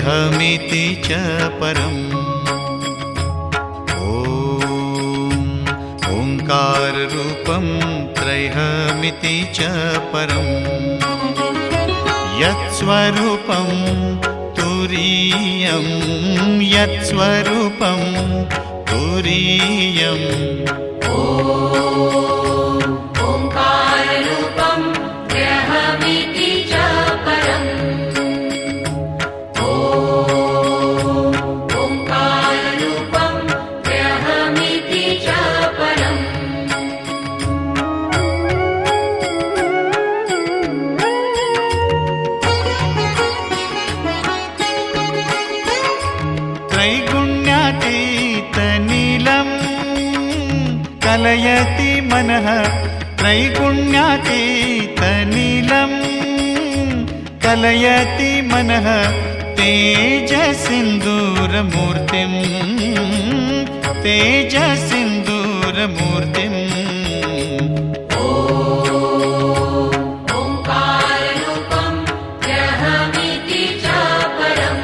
त्रैहमिति च परम्। ओंकाररूपं त्रैहमिति च परम्। यत्स्वरूपं तुरीयं यत्स्वरूपं तुरीयम्। ओंकाररूपं त्रयमिति च परम्। ओंकाररूपं त्रयमिति च परम्। त्रैगुण्यातीतनीलं कलयति मनः। त्रैगुण्यातीतनीलं कलयति मनः। तेजसिन्दूरमूर्तिं तेजसिन्दूरमूर्तिम्। ओंकाररूपं त्रयमिति च परम्।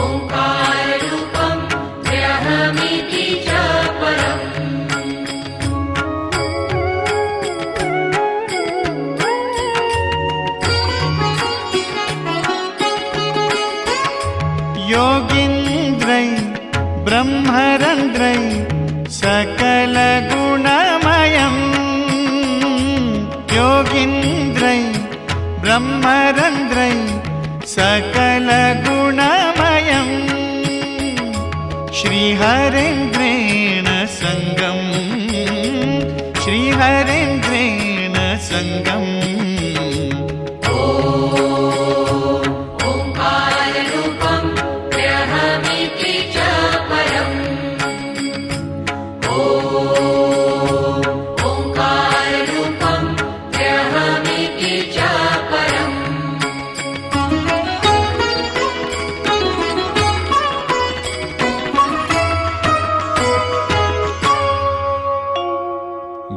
ओंकाररूपं त्रयमिति च परम्। योगीन्द्रै ब्रह्मरन्ध्रै सकलगुणमयम्। योगीन्द्रै ब्रह्मरन्ध्रै सकलगुणमयम्। श्रीहरेन्द्रेण सङ्गम् श्रीहरेन्द्रेण सङ्गम्। ओंकाररूपं त्रयमिति च परम्। ओंकाररूपं त्रयमिति च परम्।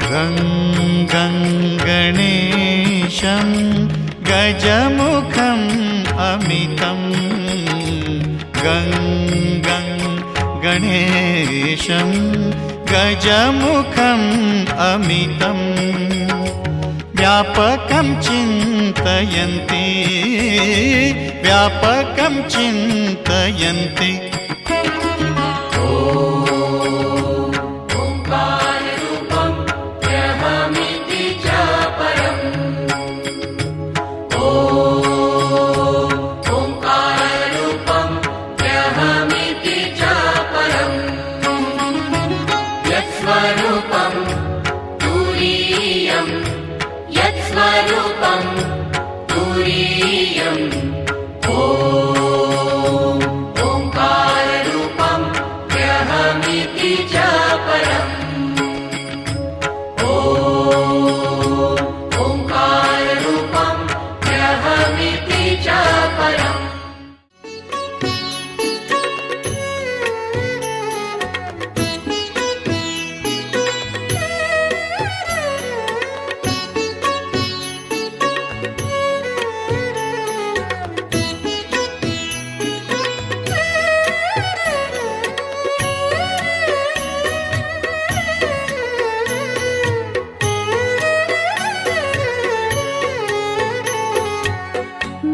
गं गं गणेशं गजमुखम् अमितं। गं गं गणेशं गजमुखम् अमितं। व्यापकं चिन्तयन्ति व्यापकं चिन्तयन्ति। ओंकाररूपं त्रयमिति च परम्। ओंकाररूपं त्रयमिति च परम्। यत्स्वरूपं तुरीयं यत्स्वरूपं तुरीयम्। ओंकाररूपं त्रयमिति च परम्। ओंकाररूपं त्रयमिति च परम्।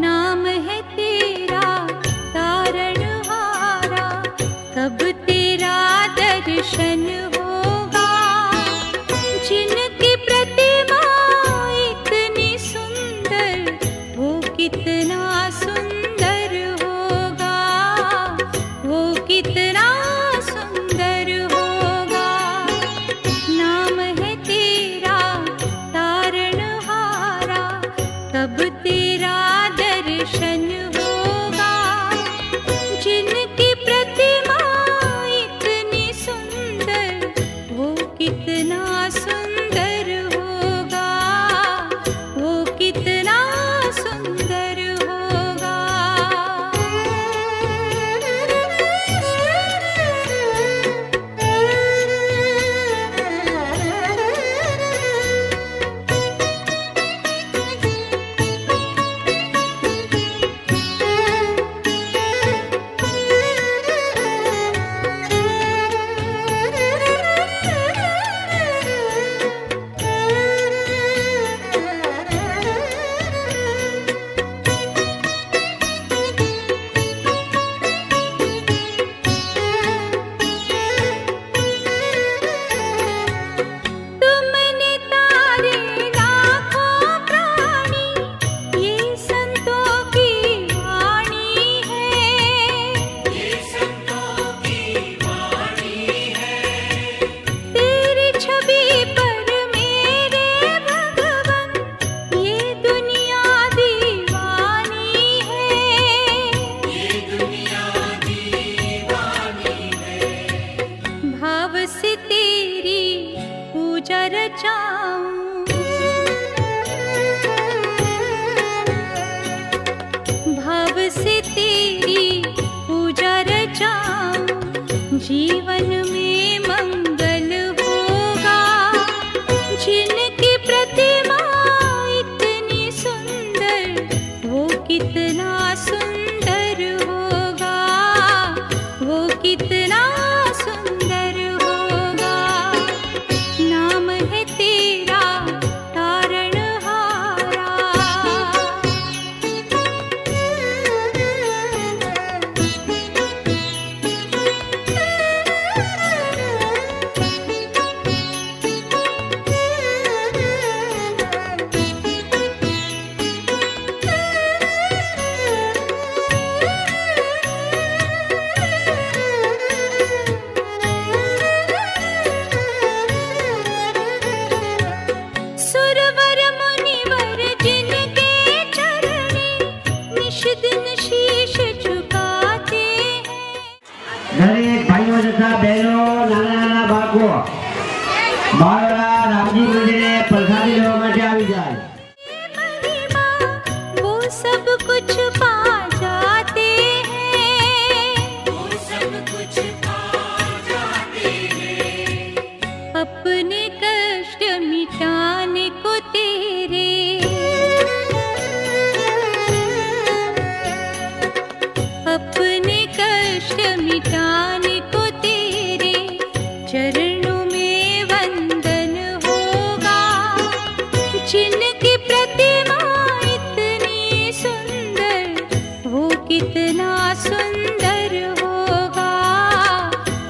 नाम है तेरा तारणहारा, कब तेरा दर्शन होगा। जिनकी प्रतिमा इतनी सुंदर, वो कितना सुंदर होगा। वो कितना सुंदर होगा। नाम है तेरा तारणहारा, कब तेरा दर्शन होगा। जिनकी प्रतिमा इतनी सुंदर, वो कितना सुंदर होगा। वो कितना सुंदर होगा। पूजा रचाऊं। भाव से तेरी पूजा रचाऊं, जीवन में मंगल होगा। जिनकी प्रतिमा इतनी सुंदर, वो कितना सुंदर होगा, वो कितना सुंदर होगा। नाम है तेरा तारणहारा। सुरवर मुनिवर जिनके चरणे निश दिन शीश झुकाते हैं। દરેક ભાઈઓ તથા બહેનો, નાના નાના બાળકો બાળોડા રામજી મંદિરે પ્રસાદી લેવા માટે આવી જાય. महिमा वो सब कुछ पा जाते हैं, वो सब कुछ पा जाते हैं। अपने कष्ट मिटाने को तेरे, अपने कष्ट मिटाने को तेरे चरणों में वंदन होगा। जिनकी प्रतिमा इतनी सुंदर, वो कितना सुंदर होगा,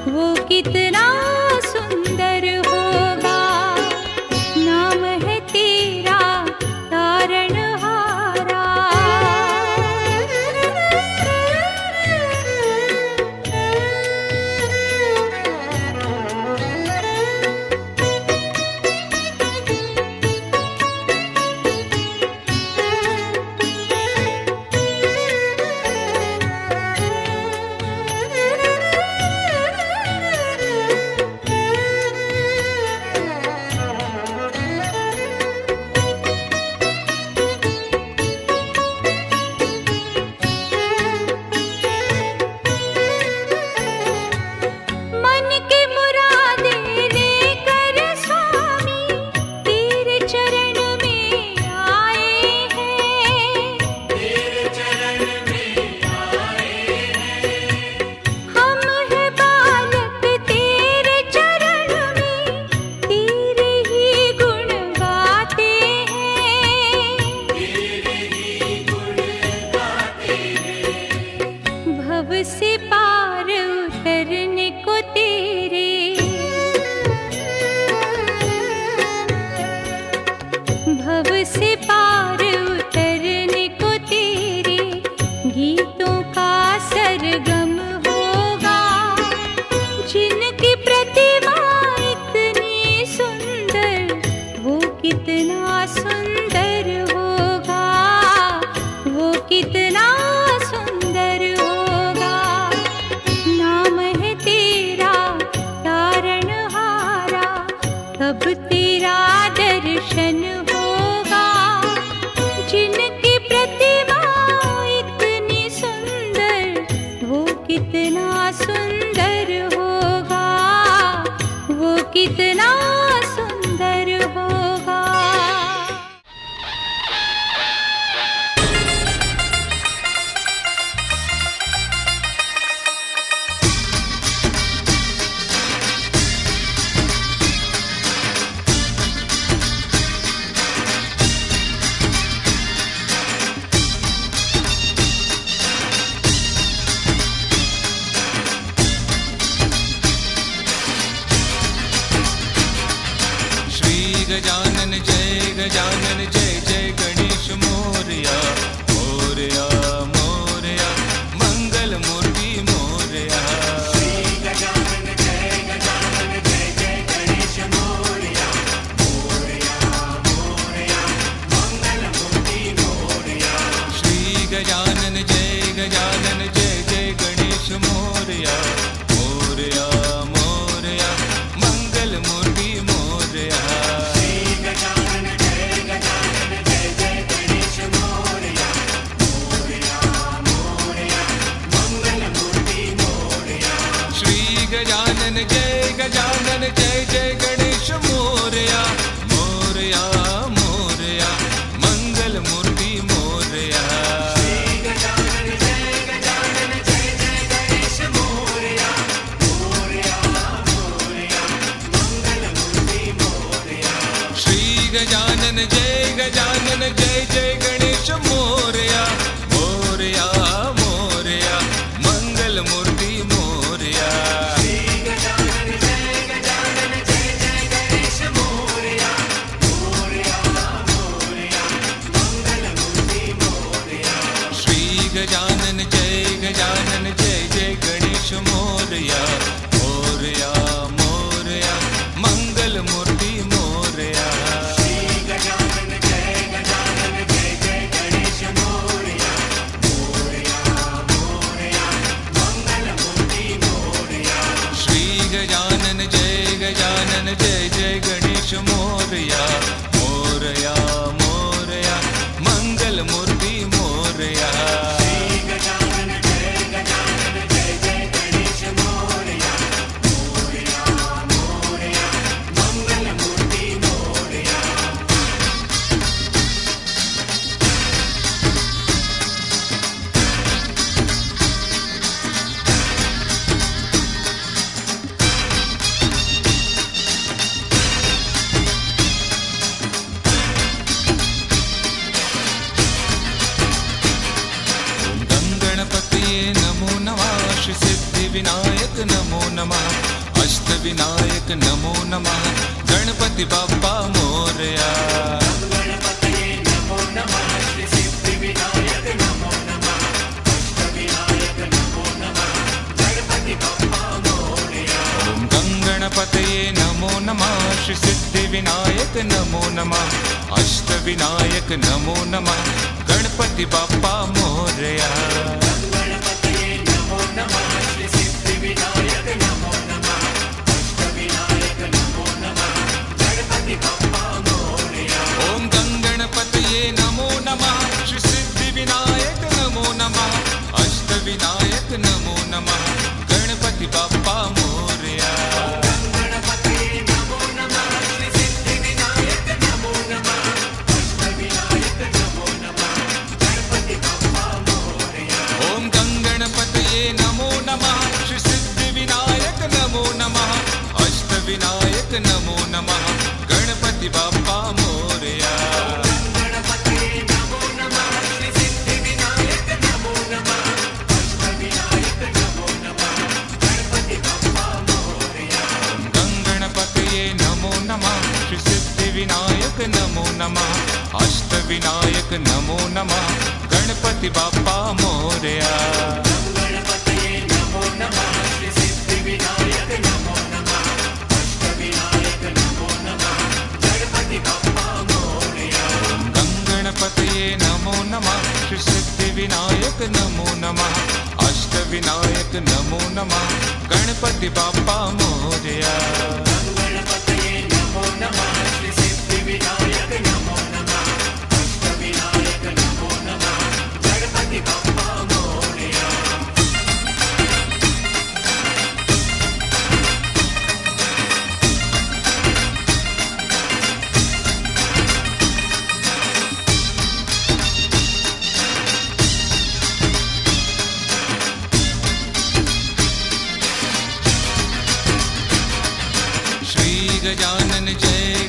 वो कितना सुंदर होगा। नाम है तेरा तारणहारा। मन की मुरादे लेकर स्वामी तेरे चरण में आए हैं, तेरे चरण में आए हैं। हम है बालक तेरे चरण में, तेरे ही गुण गाते हैं, तेरे ही गुण गाते हैं। भव से पार उतरने को तेरे, भव से पार उतरने को तेरे गीतों का सरगम होगा। जिनकी प्रतिमा इतनी सुंदर, वो कितना सुंदर होगा, वो कितना सुंदर होगा। नाम है तेरा तारणहारा। कब तेरा दर्शन होगा। जिनकी प्रतिमा इतनी सुंदर, वो कितना सुंदर होगा, वो कितना सुंदर होगा। गजानन जय जय गणेश मोरया मोरया मोरया मंगल मूर्ति मोरया। श्री गजानन जय जय गणेश मोरया मोरया मोरया मंगल मूर्ति मोरया। श्री गजानन जय जय गणेश मोरया मोरया मोरया मंगल मूर्ति मोरया। गजानन जय जय गणेश मोरया मोरया मोरया मंगल मूर्ति मोरया श्री गजानन जय जय गणेश मोरया मोरया मोरया मंगल मूर्ति मोरया श्री गजानन जय जय गणेश मोरया मोरया मोरया मंगल मूर्ति मोरया नमो नमः श्री सिद्धि विनायक नमो नमः अष्ट विनायक नमो नमः गणपति बाप्पा मोरया ओम गंगणपतये नमो नमः श्री सिद्धि विनायक नमो नमः अष्ट विनायक नमो नमः गणपति बाप्पा मोरया ओम गंगणपतये नमो नमः श्री सिद्धि विनायक नमो नमः अष्ट विनायक नमो नमः गणपति बाप्पा मोरया ओम गंगणपतये नमो नमः श्री सिद्धि विनायक नमो नमः अष्ट विनायक नमो नमः गणपति बाप्पा मोरया गंगणपतये नमो नमः श्री सिद्धि विनायक नमो नमः अष्ट विनायक नमो नमः गणपति बाप्पा मोरया गणपतये नमो नमः श्री सिद्धि विनायक नमो नमः अष्ट विनायक नमो नमः गणपति बाप्पा मोरया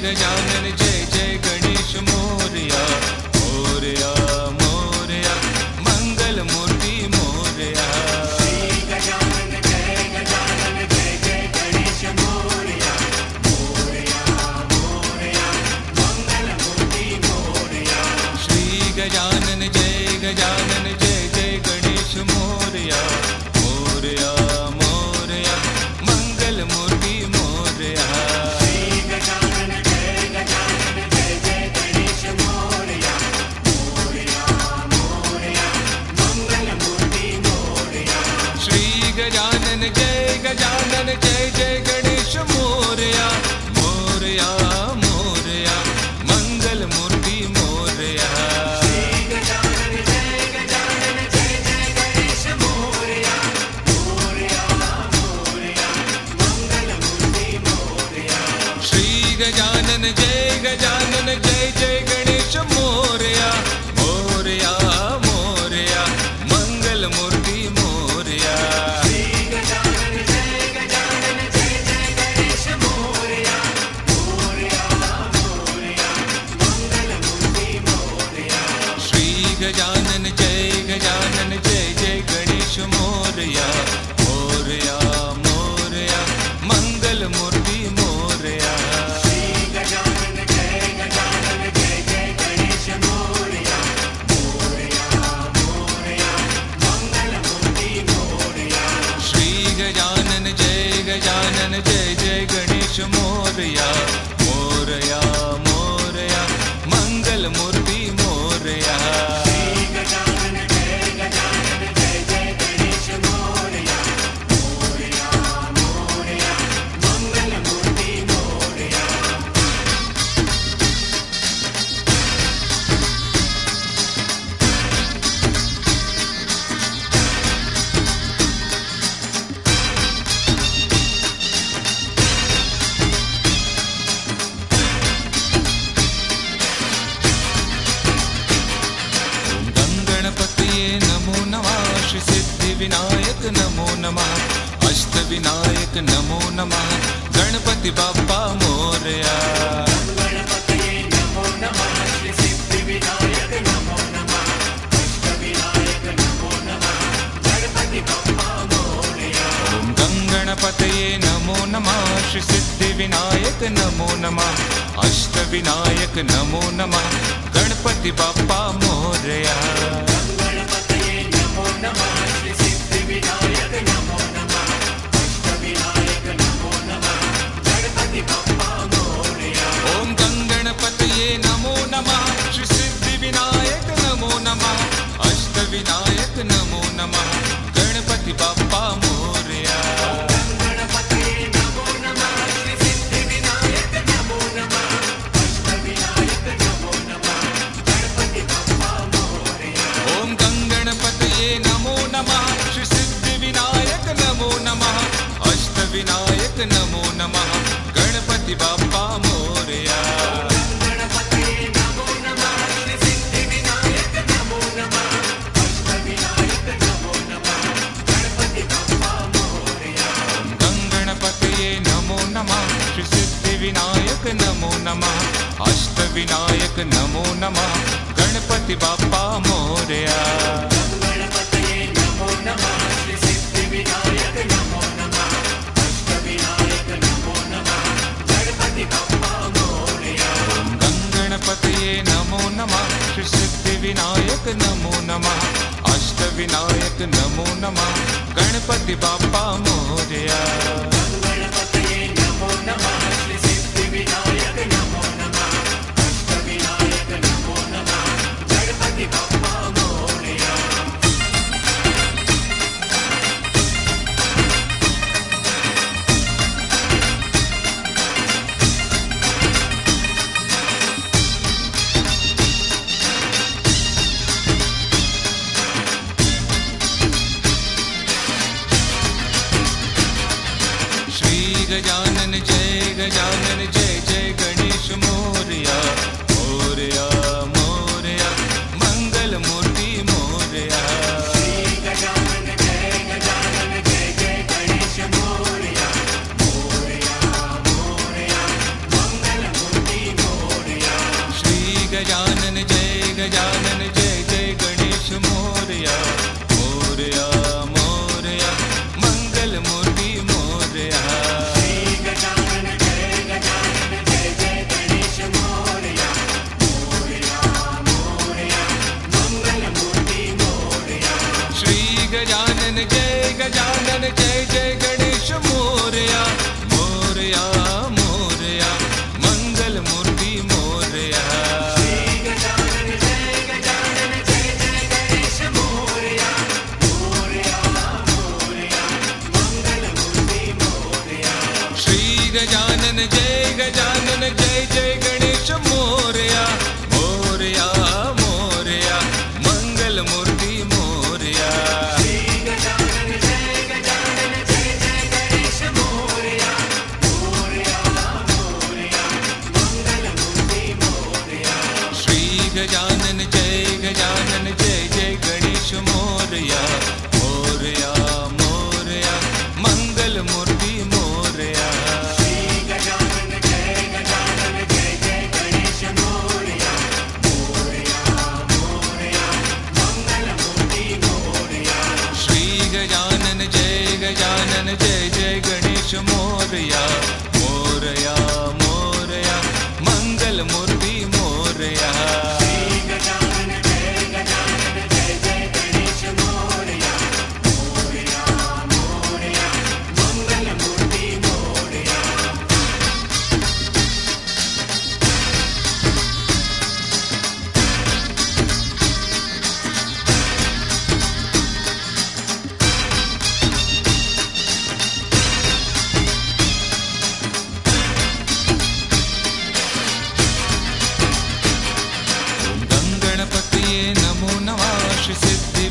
गजानन जय जय गणेश मोरया मोरया मोरया मंगल मूर्ति मोरया श्री गजानन जय जय गणेश मोरया मोरया मोरया मंगल मूर्ति मोरया गजानन जय जय गणेश मोरया मोरया मोरया मंगल मूर्ति मोरया श्री गजानन जय जय गणेश मोरया मोरया मोरया मंगल मूर्ति मोरया मोरया मोरया मोरया मंगल मूर्ति मोरया विनायक नमो नमः अष्ट विनायक नमो नमः गणपति बाप्पा मोरया ओम गंगणपतये नमो नमः श्री सिद्धि विनायक नमो नमः अष्ट विनायक नमो नमः गणपति बाप्पा मोरया ओम गंगणपतये नमो नमः श्री सिद्धि विनायक नमो नमः अष्ट विनायक नमो नमः गणपति बाप्पा मोरया ओम गंगणपतये नमो नमः श्री सिद्धि विनायक नमो नमः अष्ट विनायक नमो नमः गणपति बाप्पा मोरया गंगणपतये नमो नमः श्री सिद्धि विनायक नमो नमः अष्ट विनायक नमो नमः गणपति बाप्पा मोरया गणपतये नमो नमः श्री सिद्धि विनायक नमो नमः अष्ट विनायक नमो नमः गणपति बाप्पा मोरया गजानन जय जय गणेश मोरया मोरया मोरया मंगल मूर्ति मोरया गजानन जय जय गणेश मोरया मोरया मोरया मंगल मूर्ति मोरया श्री गजानन जय जय गणेश मोरया मोरया मोरया मंगल मूर्ति मोरया गजानन जय जय गणेश मोरया मोरया मोरया मंगल मूर्ति मोरया गजानन जय जय गणेश मोरया मोरया मोरया मंगल मूर्ति मोरया श्री गजानन जय जय गणेश मोरया मोरया मोरया मंगल मूर्ति मोरया गजानन जय जय गणेश मोरया मोरया मोरया मंगल मूर्ति मोरया गजानन जय जय गणेश मोरया मोरया मोरया मंगल मूर्ति मोरया श्री गजानन जय जय गणेश मोरया मोरया मोरया मंगल मूर्ति मोरया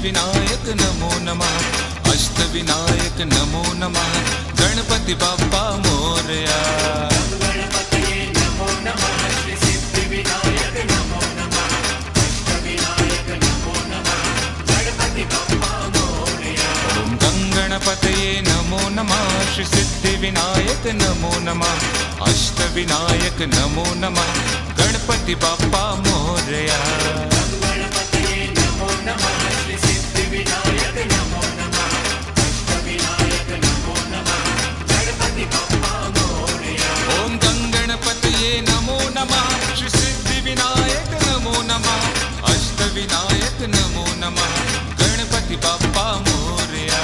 सिद्धिविनायक नमो नमः अष्टविनायक नमो नमः गणपति बाप्पा मोरया ओम गंगणपतये नमो नमः श्री सिद्धिविनायक नमो नमः अष्टविनायक नमो नमः गणपति बाप्पा मोरया ओम गंगणपतये नमो नमः श्री सिद्धिविनायक नमो नमः अष्टविनायक नमो नमः गणपति बाप्पा मोरया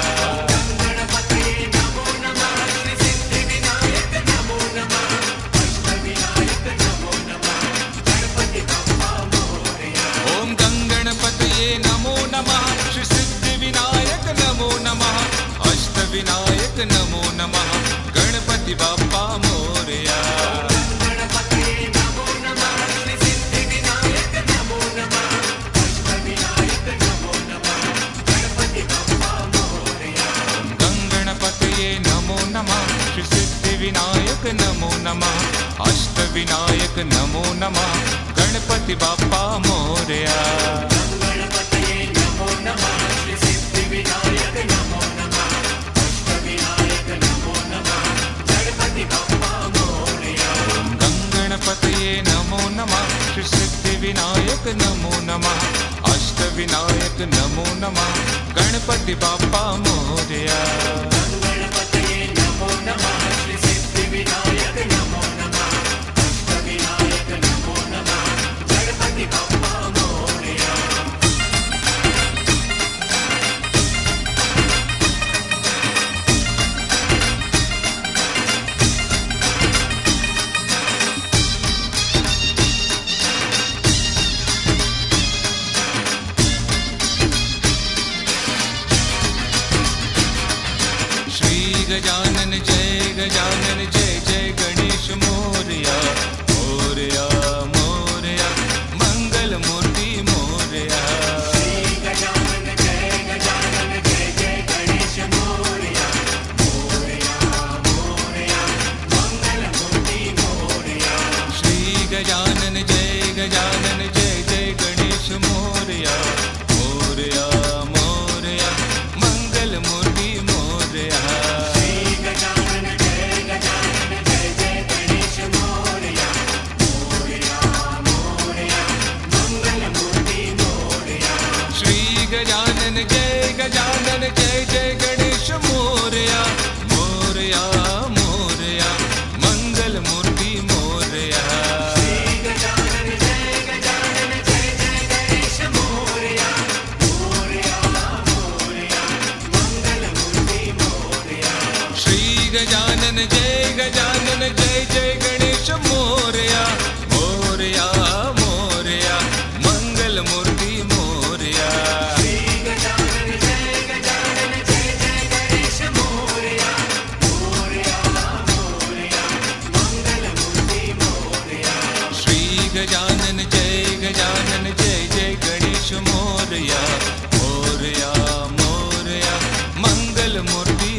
ओम गंगणपतये नमो नमः श्री सिद्धिविनायक नमो नमः अष्टविनायक नमो नमः गणपति बाप्पा मोरया गंगणपतये नमो नमः श्री सिद्धिविनायक नमो नमः अष्टविनायक नमो नमः गणपति बाप्पा मोरया गंगणपतये नमो नमः श्री सिद्धिविनायक नमो नमः अष्टविनायक नमो नमः गणपति बाप्पा मोरया गजानन जय जय गणेश मोरया मोरया मोरया मंगल मूर्ति मोरया श्री गजानन जय जय गणेश मोरया मोरया मोरया मंगल मूर्ति मोरया गजानन जय जय गणेश मोरया मोरया मोरया मंगल मूर्ति मोरया श्री गजानन जय जय गणेश मोरया मोरया मोरया मंगल मूर्ति मोरया गजानन जय जय गणेश मोरया मोरया मोरया मंगल मूर्ति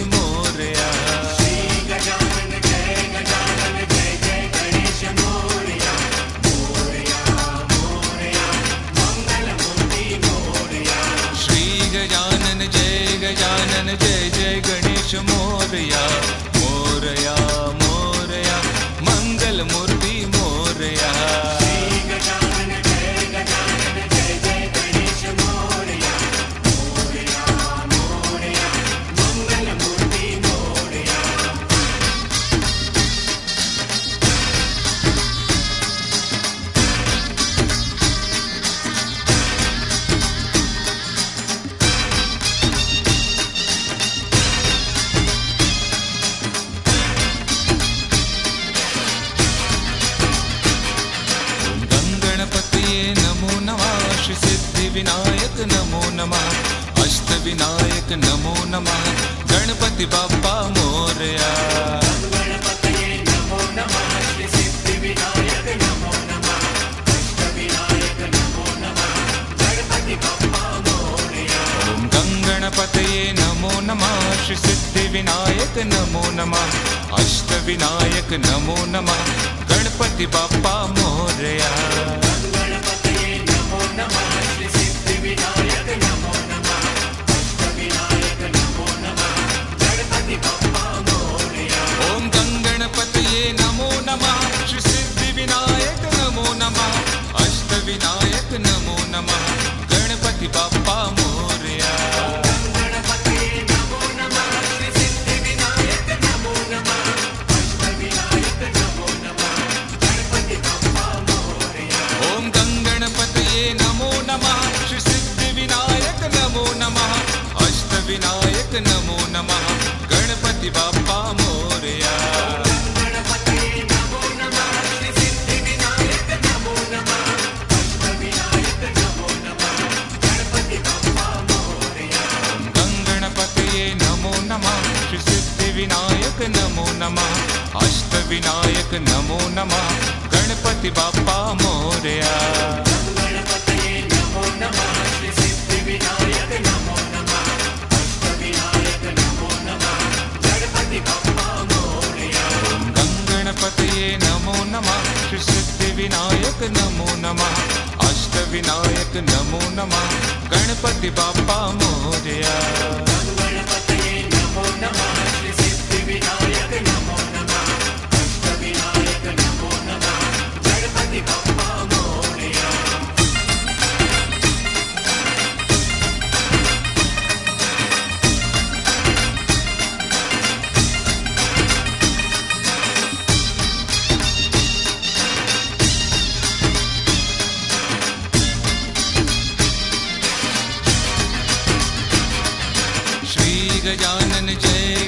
मोरया श्री गजानन जय जय गणेश मोरया मोरया मोरया मंगल मूर्ति मोरया विनायक नमो नमः अष्टविनायक नमो नमः गणपति बाप्पा मोरया श्री सिद्धिविनायक नमो नमः अष्टविनायक नमो नमः गणपति बाप्पा मोरया ओम गंगणपतये नमो नमः श्री सिद्धिविनायक नमो नमः अष्टविनायक नमो नमः गणपति बाप्पा मोरया ओम गंगणपतये नमो नमः श्री सिद्धिविनायक नमो नमः अष्टविनायक नमो नमः गणपति बाप्पा मोरया गंगणपतये नमो नमः श्री सिद्धिविनायक नमो नमः अष्टविनायक नमो नमः गणपति बाप्पा मोरया गणपतये नमो नमः श्री सिद्धिविनायक नमो नमः अष्टविनायक नमो नमः गणपति बाप्पा मोरया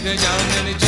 गजानन